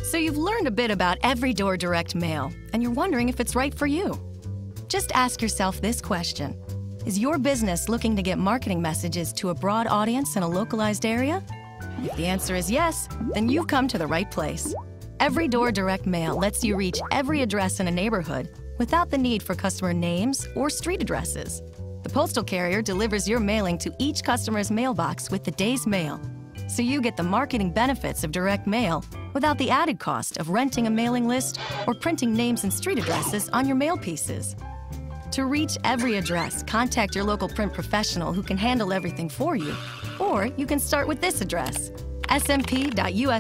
So you've learned a bit about every door direct mail, and you're wondering if it's right for you. Just ask yourself this question. Is your business looking to get marketing messages to a broad audience in a localized area? If the answer is yes, then you've come to the right place. Every door direct mail lets you reach every address in a neighborhood without the need for customer names or street addresses. The postal carrier delivers your mailing to each customer's mailbox with the day's mail, so you get the marketing benefits of direct mail without the added cost of renting a mailing list or printing names and street addresses on your mail pieces. To reach every address, contact your local print professional who can handle everything for you. Or you can start with this address, smp.usps.gov.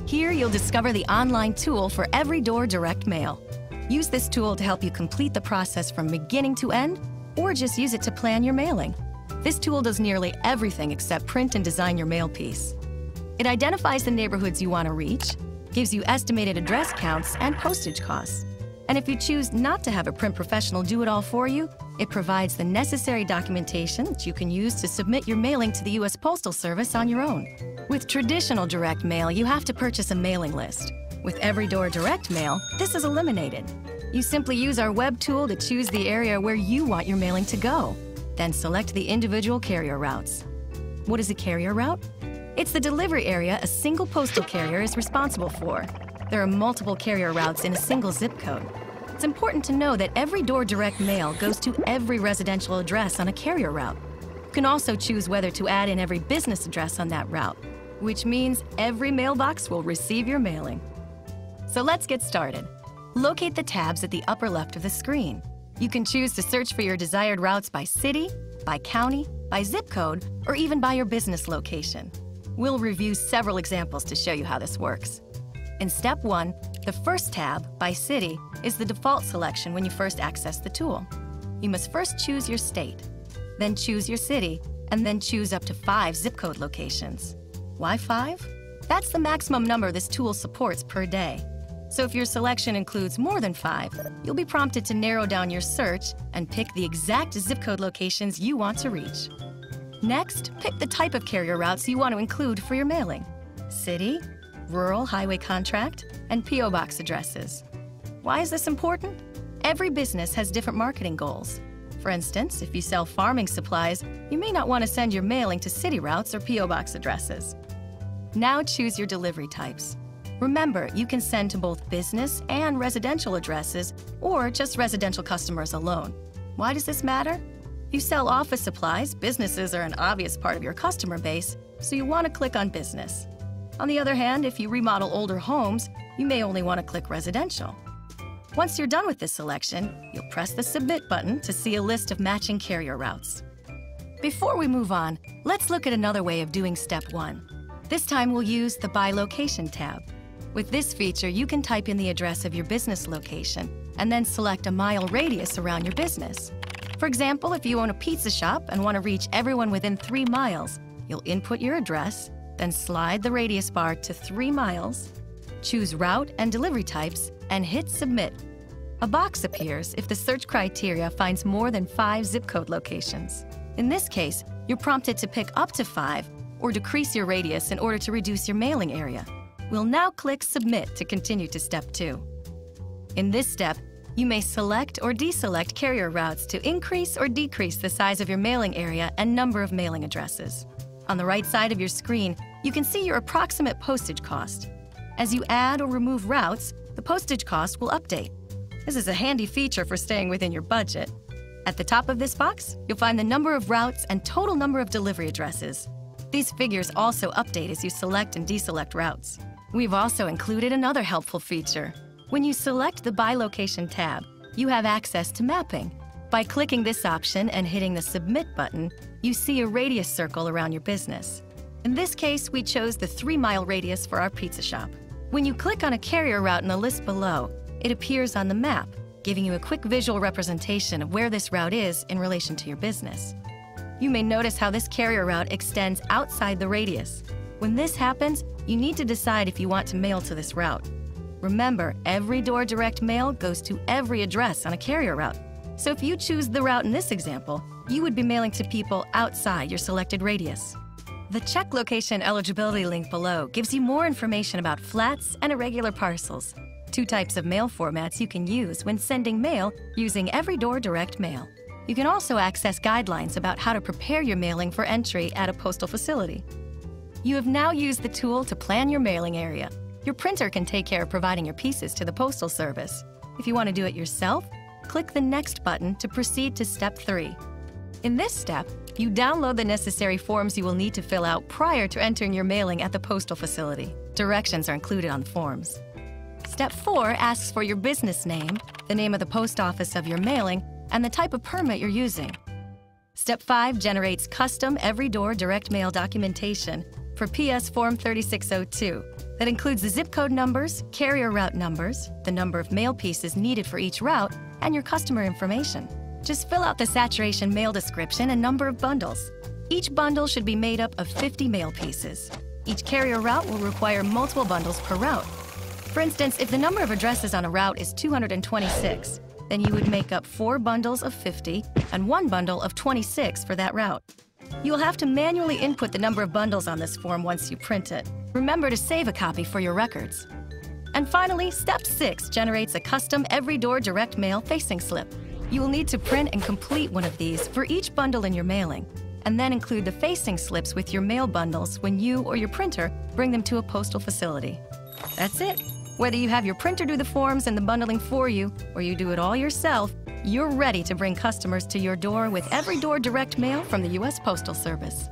Here you'll discover the online tool for every door direct mail. Use this tool to help you complete the process from beginning to end, or just use it to plan your mailing. This tool does nearly everything except print and design your mail piece. It identifies the neighborhoods you want to reach, gives you estimated address counts and postage costs. And if you choose not to have a print professional do it all for you, it provides the necessary documentation that you can use to submit your mailing to the U.S. Postal Service on your own. With traditional direct mail, you have to purchase a mailing list. With Every Door Direct Mail, this is eliminated. You simply use our web tool to choose the area where you want your mailing to go. Then select the individual carrier routes. What is a carrier route? It's the delivery area a single postal carrier is responsible for. There are multiple carrier routes in a single zip code. It's important to know that every door direct mail goes to every residential address on a carrier route. You can also choose whether to add in every business address on that route, which means every mailbox will receive your mailing. So let's get started. Locate the tabs at the upper left of the screen. You can choose to search for your desired routes by city, by county, by zip code, or even by your business location. We'll review several examples to show you how this works. In Step 1, the first tab, by city, is the default selection when you first access the tool. You must first choose your state, then choose your city, and then choose up to 5 zip code locations. Why 5? That's the maximum number this tool supports per day. So if your selection includes more than 5, you'll be prompted to narrow down your search and pick the exact zip code locations you want to reach. Next, pick the type of carrier routes you want to include for your mailing: city, rural highway contract, and P.O. Box addresses. Why is this important? Every business has different marketing goals. For instance, if you sell farming supplies, you may not want to send your mailing to city routes or P.O. Box addresses. Now choose your delivery types. Remember, you can send to both business and residential addresses, or just residential customers alone. Why does this matter? If you sell office supplies, businesses are an obvious part of your customer base, so you want to click on business. On the other hand, if you remodel older homes, you may only want to click residential. Once you're done with this selection, you'll press the Submit button to see a list of matching carrier routes. Before we move on, let's look at another way of doing Step 1. This time we'll use the By Location tab. With this feature, you can type in the address of your business location and then select a mile radius around your business. For example, if you own a pizza shop and want to reach everyone within 3 miles, you'll input your address, then slide the radius bar to 3 miles, choose Route and Delivery Types, and hit Submit. A box appears if the search criteria finds more than 5 zip code locations. In this case, you're prompted to pick up to 5 or decrease your radius in order to reduce your mailing area. We'll now click Submit to continue to Step 2. In this step, you may select or deselect carrier routes to increase or decrease the size of your mailing area and number of mailing addresses. On the right side of your screen, you can see your approximate postage cost. As you add or remove routes, the postage cost will update. This is a handy feature for staying within your budget. At the top of this box, you'll find the number of routes and total number of delivery addresses. These figures also update as you select and deselect routes. We've also included another helpful feature. When you select the By Location tab, you have access to mapping. By clicking this option and hitting the Submit button, you see a radius circle around your business. In this case, we chose the 3-mile radius for our pizza shop. When you click on a carrier route in the list below, it appears on the map, giving you a quick visual representation of where this route is in relation to your business. You may notice how this carrier route extends outside the radius. When this happens, you need to decide if you want to mail to this route. Remember, every door direct mail goes to every address on a carrier route. So if you choose the route in this example, you would be mailing to people outside your selected radius. The check location eligibility link below gives you more information about flats and irregular parcels, two types of mail formats you can use when sending mail using Every Door Direct Mail. You can also access guidelines about how to prepare your mailing for entry at a postal facility. You have now used the tool to plan your mailing area. Your printer can take care of providing your pieces to the Postal Service. If you want to do it yourself, click the Next button to proceed to Step 3. In this step, you download the necessary forms you will need to fill out prior to entering your mailing at the postal facility. Directions are included on the forms. Step 4 asks for your business name, the name of the post office of your mailing, and the type of permit you're using. Step 5 generates custom Every Door Direct Mail documentation for PS Form 3602 that includes the zip code numbers, carrier route numbers, the number of mail pieces needed for each route, and your customer information. Just fill out the saturation mail description and number of bundles. Each bundle should be made up of 50 mail pieces. Each carrier route will require multiple bundles per route. For instance, if the number of addresses on a route is 226, then you would make up 4 bundles of 50 and 1 bundle of 26 for that route. You will have to manually input the number of bundles on this form once you print it. Remember to save a copy for your records. And finally, Step 6 generates a custom Every Door Direct Mail facing slip. You will need to print and complete one of these for each bundle in your mailing, and then include the facing slips with your mail bundles when you or your printer bring them to a postal facility. That's it. Whether you have your printer do the forms and the bundling for you, or you do it all yourself, you're ready to bring customers to your door with Every Door Direct Mail from the U.S. Postal Service.